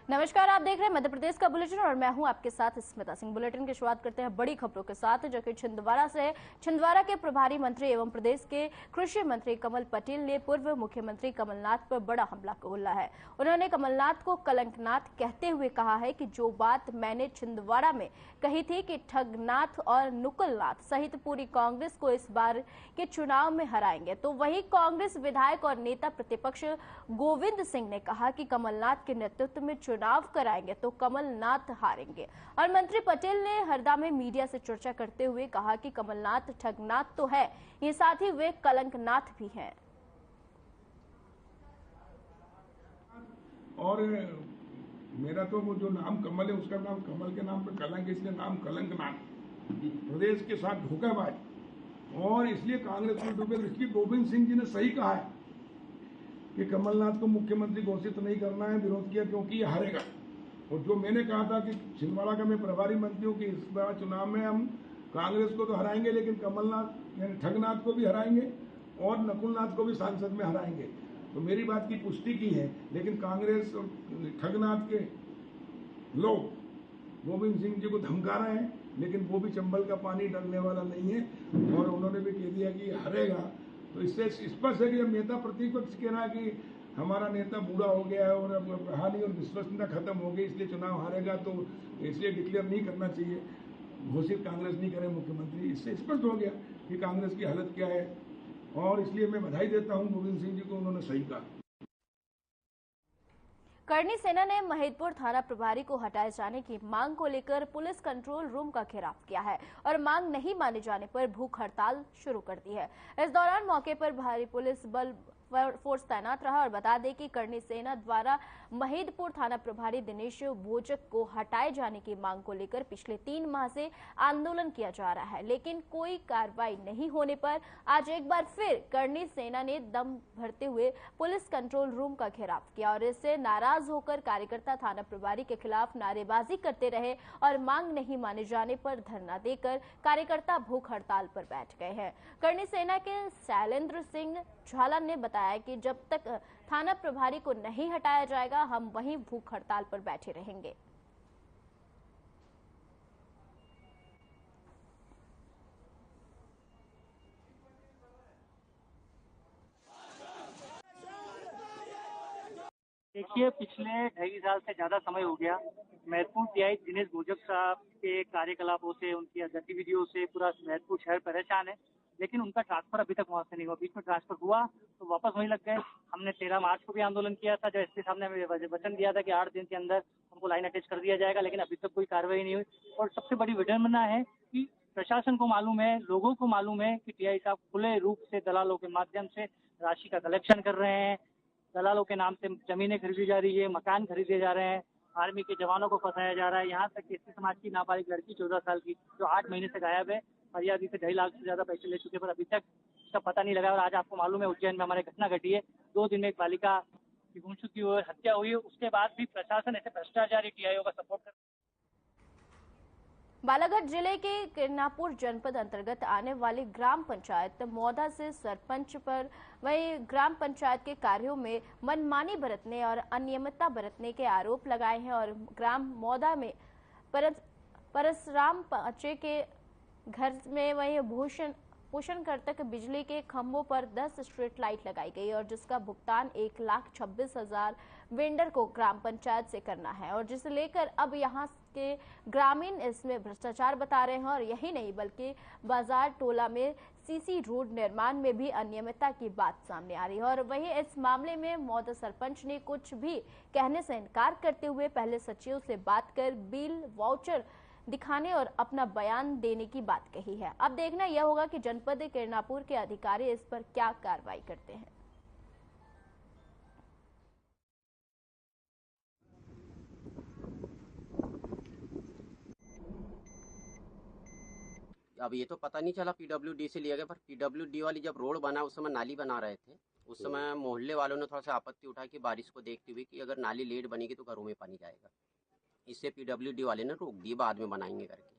नमस्कार, आप देख रहे हैं मध्य प्रदेश का बुलेटिन और मैं हूं आपके साथ स्मिता सिंह। बुलेटिन की शुरुआत करते हैं बड़ी खबरों के साथ, जो कि छिंदवाड़ा से। छिंदवाड़ा के प्रभारी मंत्री एवं प्रदेश के कृषि मंत्री कमल पटेल ने पूर्व मुख्यमंत्री कमलनाथ पर बड़ा हमला बोला है। उन्होंने कमलनाथ को कलंकनाथ कहते हुए कहा है कि जो बात मैंने छिंदवाड़ा में कही थी कि ठगनाथ और नुकुलनाथ सहित पूरी कांग्रेस को इस बार के चुनाव में हराएंगे, तो वही कांग्रेस विधायक और नेता प्रतिपक्ष गोविंद सिंह ने कहा कि कमलनाथ के नेतृत्व में चुनाव कराएंगे तो कमलनाथ हारेंगे। और मंत्री पटेल ने हरदा में मीडिया से चर्चा करते हुए कहा कि कमलनाथ ठगनाथ तो है, ये साथ ही वे कलंकनाथ भी हैं। और मेरा तो वो जो नाम कमल है, उसका नाम कमल के नाम पे कलंक, इसलिए नाम कलंकनाथ। प्रदेश के साथ धोखेबाज और इसलिए कांग्रेस में डूबे। इसलिए गोविंद सिंह जी ने सही कहा है कि कमलनाथ को मुख्यमंत्री घोषित नहीं करना है, विरोध किया क्योंकि ये हारेगा। और जो मैंने कहा था कि छिंदवाड़ा का मैं प्रभारी मंत्री हूँ कि इस बार चुनाव में हम कांग्रेस को तो हराएंगे, लेकिन कमलनाथ यानी ठगनाथ को भी हराएंगे और नकुलनाथ को भी सांसद में हराएंगे। तो मेरी बात की पुष्टि की है, लेकिन कांग्रेस और ठगनाथ के लोग गोविंद सिंह जी को धमका रहे हैं, लेकिन वो भी चंबल का पानी डरने वाला नहीं है और उन्होंने भी कह दिया कि हारेगा। तो इससे स्पष्ट है कि जब नेता प्रतिपक्ष कह रहा है कि हमारा नेता बूढ़ा हो गया है और अब रहा नहीं और विश्वसनीयता खत्म हो गई, इसलिए चुनाव हारेगा, तो इसलिए डिक्लेयर नहीं करना चाहिए, घोषित कांग्रेस नहीं करे मुख्यमंत्री। इससे स्पष्ट हो गया कि कांग्रेस की हालत क्या है और इसलिए मैं बधाई देता हूं गोविंद सिंह जी को, उन्होंने सही कहा। करनी सेना ने महिदपुर थाना प्रभारी को हटाए जाने की मांग को लेकर पुलिस कंट्रोल रूम का घेराव किया है और मांग नहीं माने जाने पर भूख हड़ताल शुरू कर दी है। इस दौरान मौके पर भारी पुलिस बल फोर्स तैनात रहा और बता दें कि करनी सेना द्वारा महिदपुर थाना प्रभारी दिनेश भोजक को हटाए जाने की मांग को लेकर पिछले 3 माह से आंदोलन किया जा रहा है, लेकिन कोई कार्रवाई नहीं होने पर आज एक बार फिर करनी सेना ने दम भरते हुए पुलिस कंट्रोल रूम का घेराव किया और इससे नाराज होकर कार्यकर्ता थाना प्रभारी के खिलाफ नारेबाजी करते रहे और मांग नहीं माने जाने पर धरना देकर कार्यकर्ता भूख हड़ताल पर बैठ गए हैं। करनी सेना के शैलेंद्र सिंह झाला ने बताया कि जब तक थाना प्रभारी को नहीं हटाया जाएगा, हम वहीं भूख हड़ताल पर बैठे रहेंगे। देखिए, पिछले 2.5 साल से ज्यादा समय हो गया महत्वपूर्ण टीआई दिनेश भोजक साहब के कार्यकलापों से, उनकी गतिविधियों से पूरा महत्वपूर्ण शहर परेशान है, लेकिन उनका ट्रांसफर अभी तक वहां से नहीं हुआ। बीच में ट्रांसफर हुआ तो वापस वहीं लग गए। हमने 13 मार्च को भी आंदोलन किया था, जब एसपी साहब ने हमें वचन दिया था कि 8 दिन के अंदर हमको लाइन अटैच कर दिया जाएगा, लेकिन अभी तक कोई कार्रवाई नहीं हुई। और सबसे बड़ी विडंबना है कि प्रशासन को मालूम है, लोगों को मालूम है कि टीआई साहब खुले रूप से दलालों के माध्यम से राशि का कलेक्शन कर रहे हैं, दलालों के नाम से जमीनें खरीदी जा रही है, मकान खरीदे जा रहे हैं, आर्मी के जवानों को फंसाया जा रहा है। यहाँ तक कि एसटी समाज की नाबालिग लड़की 14 साल की जो 8 महीने से गायब है, फरियादी से 2.5 लाख से ज्यादा पैसे ले चुके पर अभी तक उसका पता नहीं लगा। और आज आपको मालूम है उज्जैन में हमारे घटना घटी है, 2 दिन में एक बालिका की गुमशुदगी हुई, हत्या हुई है। उसके बाद भी प्रशासन ऐसे भ्रष्टाचारी टीआईओ का सपोर्ट कर। बालाघाट जिले के किरनापुर जनपद अंतर्गत आने वाली ग्राम पंचायत मौदा से सरपंच पर वही ग्राम पंचायत के कार्यों में मनमानी बरतने और अनियमितता बरतने के आरोप लगाए हैं और ग्राम मौदा में परसराम पाचे के घर में वही पोषण तक बिजली के खंभों पर 10 स्ट्रीट लाइट लगाई गई और जिसका भुगतान 1,26,000 वेंडर को ग्राम पंचायत से करना है और जिसे लेकर अब यहाँ के ग्रामीण इसमें भ्रष्टाचार बता रहे हैं। और यही नहीं बल्कि बाजार टोला में सीसी रोड निर्माण में भी अनियमितता की बात सामने आ रही है। और वहीं इस मामले में मौदा सरपंच ने कुछ भी कहने से इनकार करते हुए पहले सचिव से बात कर बिल वाउचर दिखाने और अपना बयान देने की बात कही है। अब देखना यह होगा कि जनपद किरनापुर के अधिकारी इस पर क्या कार्रवाई करते हैं। अब ये तो पता नहीं चला पीडब्ल्यूडी से लिया गया, पर पीडब्ल्यूडी वाली जब रोड बना उस समय नाली बना रहे थे, उस समय मोहल्ले वालों ने थोड़ा सा आपत्ति उठाई कि बारिश को देखते हुए कि अगर नाली लेट बनेगी तो घरों में पानी जाएगा। इससे पीडब्ल्यूडी वाले ने रोक दिए, बाद में बनाएंगे करके।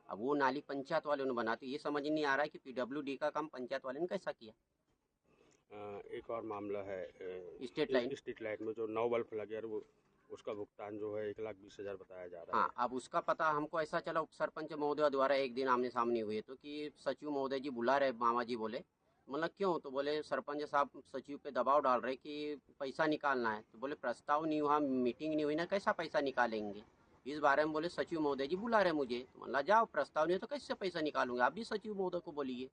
अब वो नाली पंचायत वालों ने बना, तो ये समझ नहीं आ रहा है कि पीडब्ल्यूडी का काम पंचायत वाले ने कैसा किया। एक और मामला है स्ट्रीट लाइट में जो 9 बल्ब लगे, उसका भुगतान जो है 1,20,000 बताया जा रहा है। हाँ, अब उसका पता हमको ऐसा चला, उप सरपंच महोदय द्वारा एक दिन आमने सामने हुए तो कि सचिव महोदय जी बुला रहे, मामा जी बोले, मतलब क्यों, तो बोले सरपंच साहब सचिव पे दबाव डाल रहे कि पैसा निकालना है। तो बोले प्रस्ताव नहीं हुआ, मीटिंग नहीं हुई ना, कैसा पैसा निकालेंगे। इस बारे में बोले सचिव महोदय जी बुला रहे मुझे, तो मतलब जाओ, प्रस्ताव नहीं है तो कैसे पैसा निकालूंगे, आप भी सचिव महोदय को बोलिए।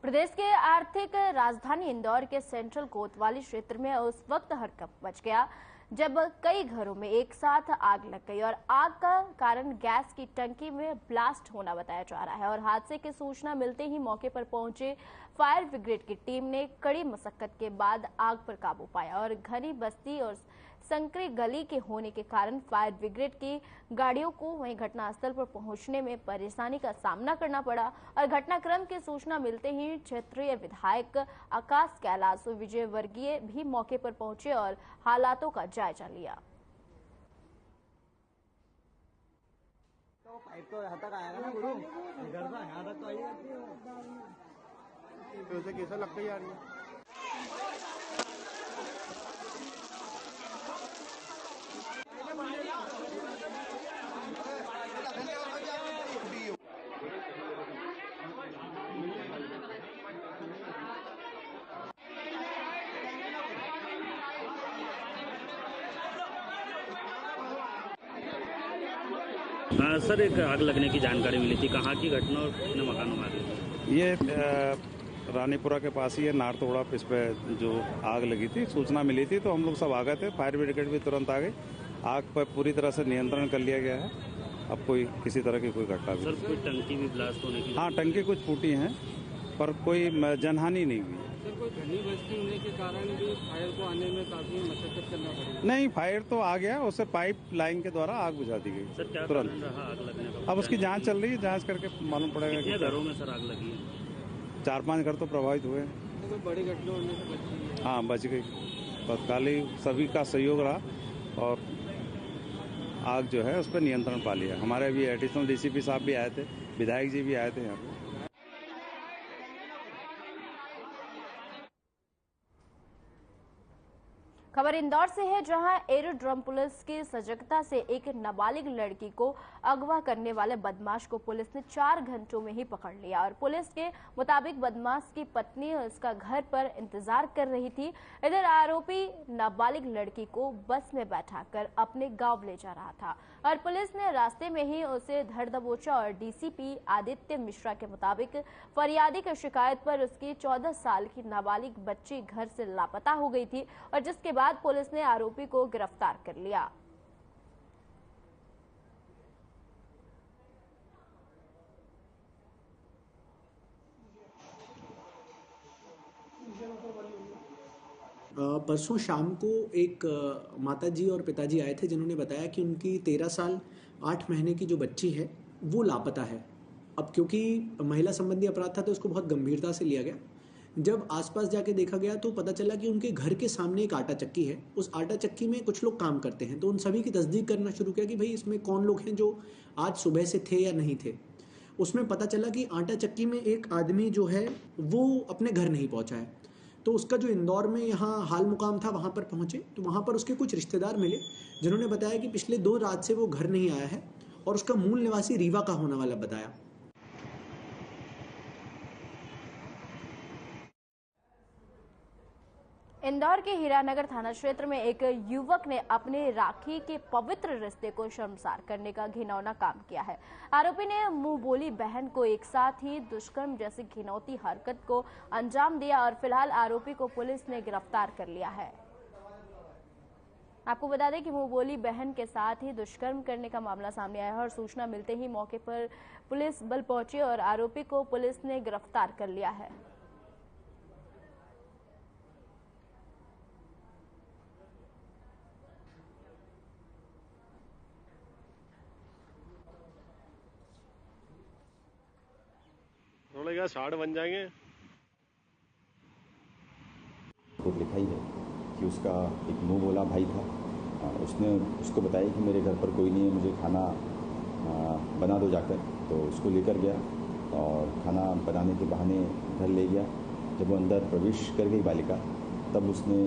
प्रदेश के आर्थिक राजधानी इंदौर के सेंट्रल कोतवाली क्षेत्र में उस वक्त हड़कंप मच गया जब कई घरों में एक साथ आग लग गई और आग का कारण गैस की टंकी में ब्लास्ट होना बताया जा रहा है। और हादसे की सूचना मिलते ही मौके पर पहुंचे फायर ब्रिगेड की टीम ने कड़ी मशक्कत के बाद आग पर काबू पाया और घनी बस्ती और संकरी गली के होने के कारण फायर ब्रिगेड की गाड़ियों को वहीं घटनास्थल पर पहुंचने में परेशानी का सामना करना पड़ा। और घटनाक्रम की सूचना मिलते ही क्षेत्रीय विधायक आकाश कैलाश विजयवर्गीय भी मौके पर पहुंचे और हालातों का जायजा लिया। तो पाइप तो यहाँ तक आएगा ना गुरु, इधर से यहाँ तक तो आई जाती है। तो उसे कैसा लगता है यार ये? सर, एक आग लगने की जानकारी मिली थी, कहाँ की घटना और कितने मकानों में आग लगी? ये रानीपुरा के पास ही है, नारतोड़ा, इस पे जो आग लगी थी, सूचना मिली थी तो हम लोग सब आ गए थे। फायर ब्रिगेड भी तुरंत आ गई, आग पर पूरी तरह से नियंत्रण कर लिया गया है। अब कोई किसी तरह की कोई घटना भी। सर, कोई टंकी भी ब्लास्ट होने की? हाँ, टंकी कुछ फूटी हैं पर कोई जनहानि नहीं हुई। सर, कोई घनी बस्ती होने के कारण भी फायर को आने में काफी मशक्कत करना पड़ी? नहीं, फायर तो आ गया, उससे पाइप लाइन के द्वारा आग बुझा दी गई। सर, क्या तुरंत कारण रहा आग लगने का? अब उसकी जांच चल रही है, जांच करके मालूम पड़ेगा। कितने घरों में सर आग लगी है? 4-5 घर तो प्रभावित हुए। तो कोई बड़ी घटना होने से बची? हाँ, बच गई। तत्काली सभी का सहयोग रहा और आग जो है उस पर नियंत्रण पा लिया। हमारे भी एडिशनल डीसीपी साहब भी आए थे, विधायक जी भी आए थे यहाँ पे। खबर इंदौर से है, जहां एरोड्रम पुलिस की सजगता से एक नाबालिग लड़की को अगवा करने वाले बदमाश को पुलिस ने 4 घंटों में ही पकड़ लिया। और पुलिस के मुताबिक बदमाश की पत्नी उसका घर पर इंतजार कर रही थी। इधर आरोपी नाबालिग लड़की को बस में बैठाकर अपने गांव ले जा रहा था और पुलिस ने रास्ते में ही उसे धर दबोचा। और डीसीपी आदित्य मिश्रा के मुताबिक फरियादी की शिकायत पर उसकी 14 साल की नाबालिग बच्ची घर से लापता हो गई थी और जिसके बाद पुलिस ने आरोपी को गिरफ्तार कर लिया। परसों शाम को एक माताजी और पिताजी आए थे जिन्होंने बताया कि उनकी 13 साल 8 महीने की जो बच्ची है वो लापता है। अब क्योंकि महिला संबंधी अपराध था तो उसको बहुत गंभीरता से लिया गया। जब आसपास जाके देखा गया तो पता चला कि उनके घर के सामने एक आटा चक्की है, उस आटा चक्की में कुछ लोग काम करते हैं। तो उन सभी की तस्दीक करना शुरू किया कि भाई इसमें कौन लोग हैं जो आज सुबह से थे या नहीं थे। उसमें पता चला कि आटा चक्की में एक आदमी जो है वो अपने घर नहीं पहुंचा है। तो उसका जो इंदौर में यहाँ हाल मुकाम था वहाँ पर पहुँचे तो वहाँ पर उसके कुछ रिश्तेदार मिले जिन्होंने बताया कि पिछले 2 रात से वो घर नहीं आया है और उसका मूल निवासी रीवा का होने वाला बताया। इंदौर के हीरानगर थाना क्षेत्र में एक युवक ने अपने राखी के पवित्र रिश्ते को शर्मसार करने का घिनौना काम किया है। आरोपी ने मुंह बोली बहन को एक साथ ही दुष्कर्म जैसी घिनौती हरकत को अंजाम दिया और फिलहाल आरोपी को पुलिस ने गिरफ्तार कर लिया है। आपको बता दें कि मुंह बोली बहन के साथ ही दुष्कर्म करने का मामला सामने आया है और सूचना मिलते ही मौके पर पुलिस बल पहुंची और आरोपी को पुलिस ने गिरफ्तार कर लिया है। क्या 60 बन जाएंगे। रिपोर्ट लिखाई है कि उसका एक मुंह बोला भाई था, उसने उसको बताया कि मेरे घर पर कोई नहीं है, मुझे खाना बना दो जाकर। तो उसको लेकर गया और खाना बनाने के बहाने घर ले गया। जब वो अंदर प्रवेश कर गई बालिका तब उसने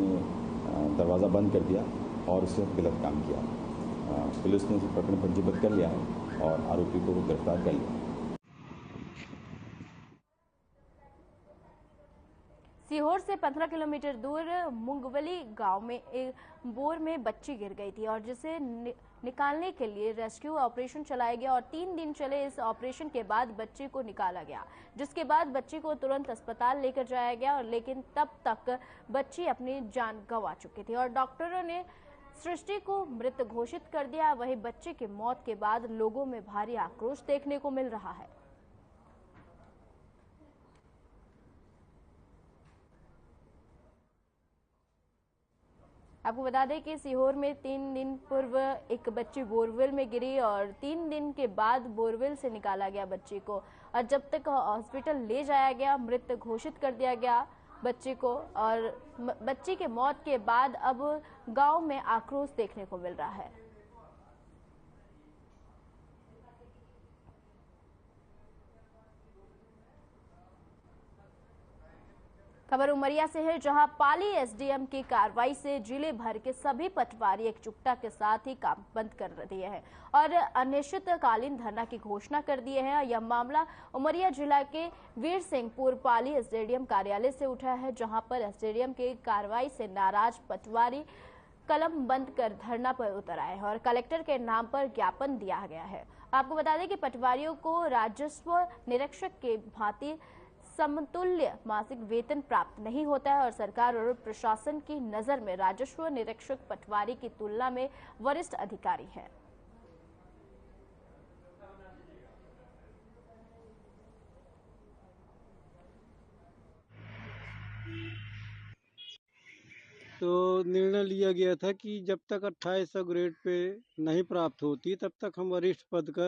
दरवाज़ा बंद कर दिया और उससे गलत काम किया। पुलिस ने इसे प्रकरण पंजीबद्ध कर लिया है और आरोपी को गिरफ्तार कर लिया। सीहोर से 15 किलोमीटर दूर मुंगवली गांव में एक बोर में बच्ची गिर गई थी और जिसे निकालने के लिए रेस्क्यू ऑपरेशन चलाया गया और 3 दिन चले इस ऑपरेशन के बाद बच्ची को निकाला गया, जिसके बाद बच्ची को तुरंत अस्पताल लेकर जाया गया और लेकिन तब तक बच्ची अपनी जान गंवा चुकी थी और डॉक्टरों ने सृष्टि को मृत घोषित कर दिया। वहीं बच्चे की मौत के बाद लोगों में भारी आक्रोश देखने को मिल रहा है। आपको बता दें कि सीहोर में 3 दिन पूर्व एक बच्ची बोरवेल में गिरी और 3 दिन के बाद बोरवेल से निकाला गया बच्ची को और जब तक हॉस्पिटल ले जाया गया मृत घोषित कर दिया गया बच्ची को और बच्ची के मौत के बाद अब गांव में आक्रोश देखने को मिल रहा है। खबर उमरिया से है, जहां पाली एसडीएम की कार्रवाई से जिले भर के सभी पटवारी एकजुटता के साथ ही काम बंद कर दिए हैं और अनिश्चितकालीन धरना की घोषणा कर दिए हैं। यह मामला उमरिया जिला के वीर सिंहपुर पाली एसडीएम कार्यालय से उठा है, जहां पर एसडीएम की कार्रवाई से नाराज पटवारी कलम बंद कर धरना पर उतर आए हैं और कलेक्टर के नाम पर ज्ञापन दिया गया है। आपको बता दें कि पटवारियों को राजस्व निरीक्षक के भांति समतुल्य मासिक वेतन प्राप्त नहीं होता है और सरकार और प्रशासन की नजर में राजस्व निरीक्षक पटवारी की तुलना में वरिष्ठ अधिकारी है। तो निर्णय लिया गया था कि जब तक 2800 ग्रेड पे नहीं प्राप्त होती तब तक हम वरिष्ठ पद का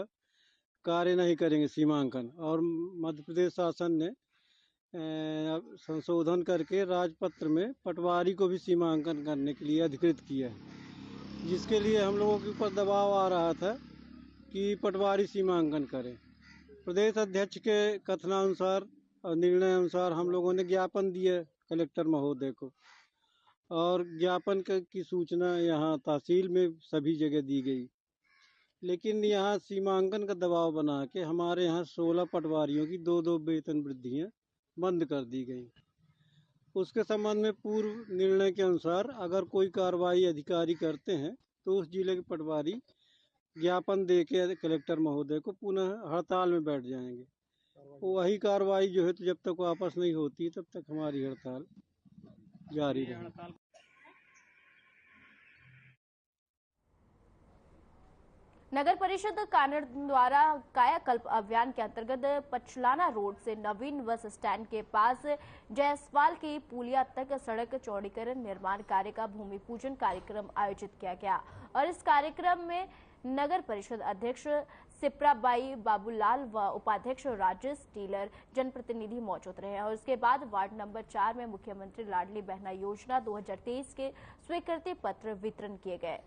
कार्य नहीं करेंगे सीमांकन, और मध्य प्रदेश शासन ने संशोधन करके राजपत्र में पटवारी को भी सीमांकन करने के लिए अधिकृत किया है, जिसके लिए हम लोगों के ऊपर दबाव आ रहा था कि पटवारी सीमांकन करें। प्रदेश अध्यक्ष के कथनानुसार और निर्णय अनुसार हम लोगों ने ज्ञापन दिया कलेक्टर महोदय को और ज्ञापन की सूचना यहाँ तहसील में सभी जगह दी गई, लेकिन यहाँ सीमांकन का दबाव बना के हमारे यहाँ 16 पटवारियों की 2-2 वेतन वृद्धियाँ बंद कर दी गई। उसके संबंध में पूर्व निर्णय के अनुसार अगर कोई कार्रवाई अधिकारी करते हैं तो उस जिले के पटवारी ज्ञापन दे के कलेक्टर महोदय को पुनः हड़ताल में बैठ जाएंगे। वही कार्रवाई जो है तो जब तक वापस नहीं होती तब तक हमारी हड़ताल जारी रहेगी। नगर परिषद कानड़ द्वारा कायाकल्प अभियान के अंतर्गत पचलाना रोड से नवीन बस स्टैंड के पास जयसवाल की पुलिया तक सड़क चौड़ीकरण निर्माण कार्य का भूमि पूजन कार्यक्रम आयोजित किया गया और इस कार्यक्रम में नगर परिषद अध्यक्ष सिप्राबाई बाबूलाल व उपाध्यक्ष राजेश टीलर जनप्रतिनिधि मौजूद रहे और उसके बाद वार्ड नंबर 4 में मुख्यमंत्री लाडली बहना योजना 2023 के स्वीकृति पत्र वितरण किए गए।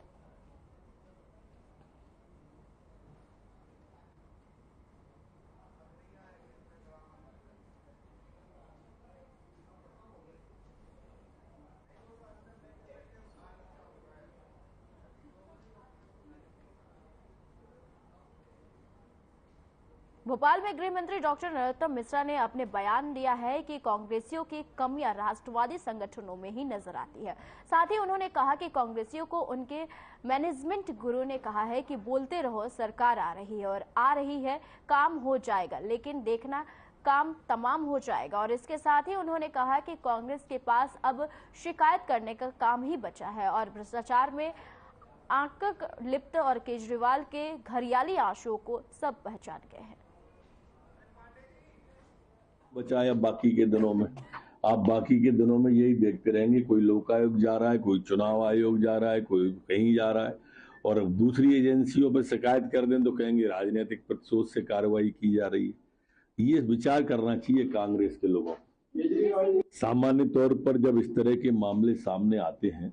भोपाल में गृह मंत्री डॉक्टर नरोत्तम मिश्रा ने अपने बयान दिया है कि कांग्रेसियों की कमियां राष्ट्रवादी संगठनों में ही नजर आती है। साथ ही उन्होंने कहा कि कांग्रेसियों को उनके मैनेजमेंट गुरु ने कहा है कि बोलते रहो, सरकार आ रही है और आ रही है, काम हो जाएगा, लेकिन देखना काम तमाम हो जाएगा। और इसके साथ ही उन्होंने कहा कि कांग्रेस के पास अब शिकायत करने का काम ही बचा है और भ्रष्टाचार में आंक लिप्त और केजरीवाल के घरियाली आंसुओं को सब पहचान गए हैं। बचा है बाकी के दिनों में, आप बाकी के दिनों में यही देखते रहेंगे, कोई लोकायुक्त जा रहा है, कोई चुनाव आयोग जा रहा है, कोई कहीं जा रहा है और दूसरी एजेंसियों पर शिकायत कर दें तो कहेंगे राजनीतिक प्रतिशोध से कार्रवाई की जा रही है। ये विचार करना चाहिए कांग्रेस के लोगों को। सामान्य तौर पर जब इस तरह के मामले सामने आते हैं,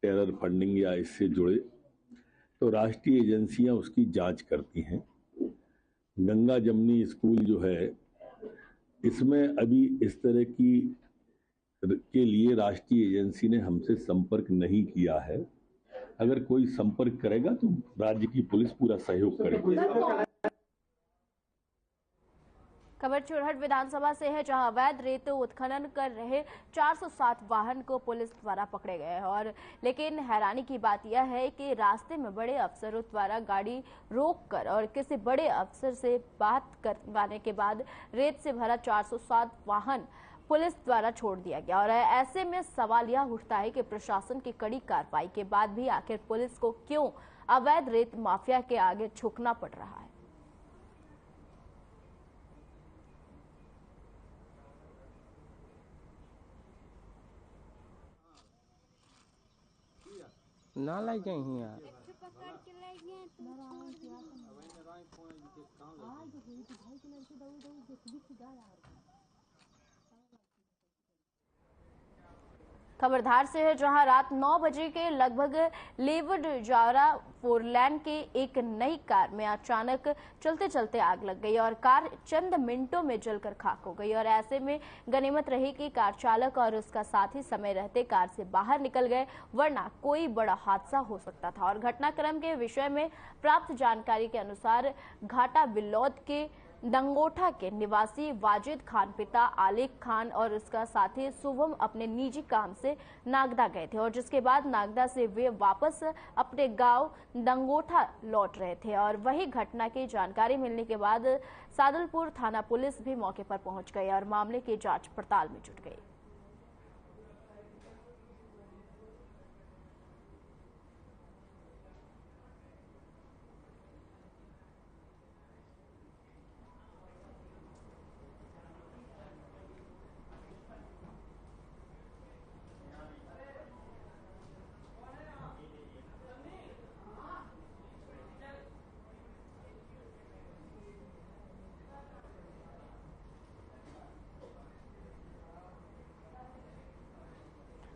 टेरर फंडिंग या इससे जुड़े, तो राष्ट्रीय एजेंसियां उसकी जांच करती हैं। गंगा जमुनी स्कूल जो है, इसमें अभी इस तरह की के लिए राष्ट्रीय एजेंसी ने हमसे संपर्क नहीं किया है। अगर कोई संपर्क करेगा तो राज्य की पुलिस पूरा सहयोग करेगी। खबर चुरहट विधानसभा से है, जहां अवैध रेत उत्खनन कर रहे 407 वाहन को पुलिस द्वारा पकड़े गए हैं। लेकिन हैरानी की बात यह है कि रास्ते में बड़े अफसरों द्वारा गाड़ी रोककर और किसी बड़े अफसर से बात करवाने के बाद रेत से भरा 407 वाहन पुलिस द्वारा छोड़ दिया गया। और ऐसे में सवाल यह उठता है कि प्रशासन की कड़ी कार्रवाई के बाद भी आखिर पुलिस को क्यों अवैध रेत माफिया के आगे झुकना पड़ रहा है। ना लाई गई हैं यार। खबरधार से है, जहां रात 9 बजे के लगभग लेवड जावरा 4 लेन के एक नई कार में अचानक चलते चलते आग लग गई और कार चंद मिनटों में जलकर खाक हो गई। और ऐसे में गनीमत रही कि कार चालक और उसका साथी समय रहते कार से बाहर निकल गए, वरना कोई बड़ा हादसा हो सकता था। और घटनाक्रम के विषय में प्राप्त जानकारी के अनुसार घाटा बिल्लौद के दंगोठा के निवासी वाजिद खान पिता आलिक खान और उसका साथी शुभम अपने निजी काम से नागदा गए थे और जिसके बाद नागदा से वे वापस अपने गांव दंगोठा लौट रहे थे। और वही घटना की जानकारी मिलने के बाद सादुलपुर थाना पुलिस भी मौके पर पहुंच गई और मामले की जांच पड़ताल में जुट गई।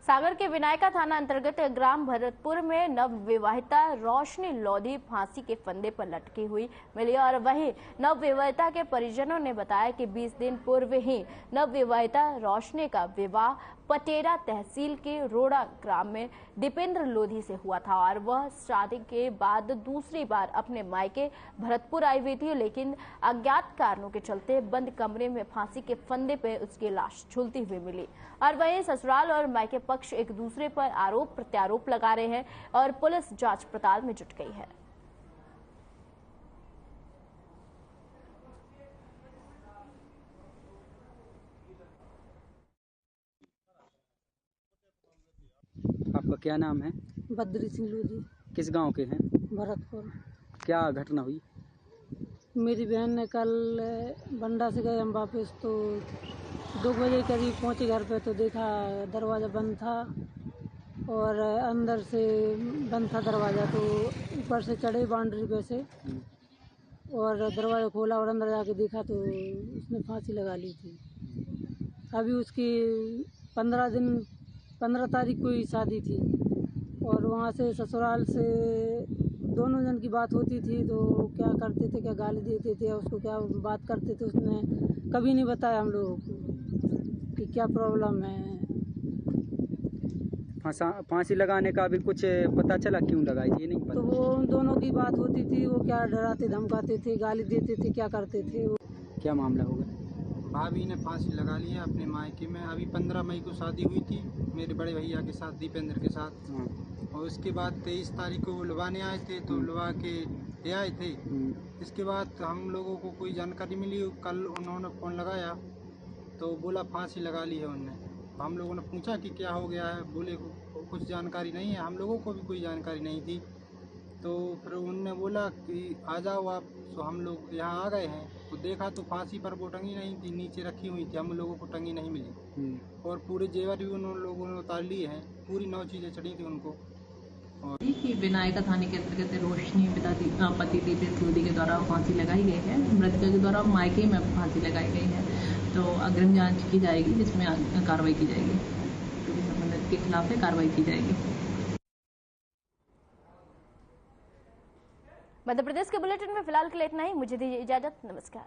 सागर के विनायका थाना अंतर्गत ग्राम भरतपुर में नवविवाहिता रोशनी लोधी फांसी के फंदे पर लटकी हुई मिली। और वहीं नवविवाहिता के परिजनों ने बताया कि 20 दिन पूर्व ही नवविवाहिता रोशनी का विवाह पटेरा तहसील के रोड़ा ग्राम में दीपेंद्र लोधी से हुआ था और वह शादी के बाद दूसरी बार अपने मायके भरतपुर आई हुई थी, लेकिन अज्ञात कारणों के चलते बंद कमरे में फांसी के फंदे पे उसकी लाश झूलती हुई मिली। और वहीं ससुराल और मायके पक्ष एक दूसरे पर आरोप प्रत्यारोप लगा रहे हैं और पुलिस जांच पड़ताल में जुट गई है। आपका क्या नाम है? बद्री सिंह लोधी। किस गांव के हैं? भरतपुर। क्या घटना हुई? मेरी बहन ने कल बंडा से गए हम वापस, तो 2 बजे करीब पहुंचे घर पे तो देखा दरवाज़ा बंद था और अंदर से बंद था दरवाज़ा, तो ऊपर से चढ़े बाउंड्री पे से और दरवाज़ा खोला और अंदर जाके देखा तो उसने फांसी लगा ली थी। अभी उसकी 15 तारीख को ही शादी थी और वहाँ से ससुराल से दोनों जन की बात होती थी, तो क्या करते थे, क्या गाली देते थे, उसको क्या बात करते थे, उसने कभी नहीं बताया हम लोगों को कि क्या प्रॉब्लम है। फांसी लगाने का भी कुछ पता चला क्यों लगाई थी? नहीं पता। तो वो उन दोनों की बात होती थी, वो क्या डराते धमकाते थे, गाली देते थे, क्या करते थे। क्या मामला होगा? भाभी ने फांसी लगा ली है अपने मायके में। अभी 15 मई को शादी हुई थी मेरे बड़े भैया के साथ, दीपेंद्र के साथ, और उसके बाद 23 तारीख को वो लुभाने आए थे, तो लुभा के ले आए थे। इसके बाद हम लोगों को कोई जानकारी मिली, कल उन्होंने फ़ोन लगाया तो बोला फांसी लगा ली है उनने। हम लोगों ने पूछा कि क्या हो गया है, बोले कुछ जानकारी नहीं है, हम लोगों को भी कोई जानकारी नहीं थी। तो फिर उनने बोला कि आ जाओ आप, तो हम लोग यहाँ आ गए हैं, तो देखा तो फांसी पर वो टंगी नहीं थी, नीचे रखी हुई थी, हम लोगों को टंगी नहीं मिली। और पूरे जेवर भी उन लोगों ने उतार लिए हैं, पूरी 9 चीज़ें चढ़ी थी उनको। कि विनायका थाने के अंतर्गत रोशनी पति दीपेंद्र लोधी के द्वारा फांसी लगाई गई है। मृतका के द्वारा मायके में फांसी लगाई गई है, तो अग्रिम जांच की जाएगी, जिसमें कार्रवाई की जाएगी, जो संबंधित के खिलाफ है कार्रवाई की जाएगी। मध्य प्रदेश के बुलेटिन में फिलहाल के लिए इतना ही। मुझे दीजिए इजाजत। नमस्कार।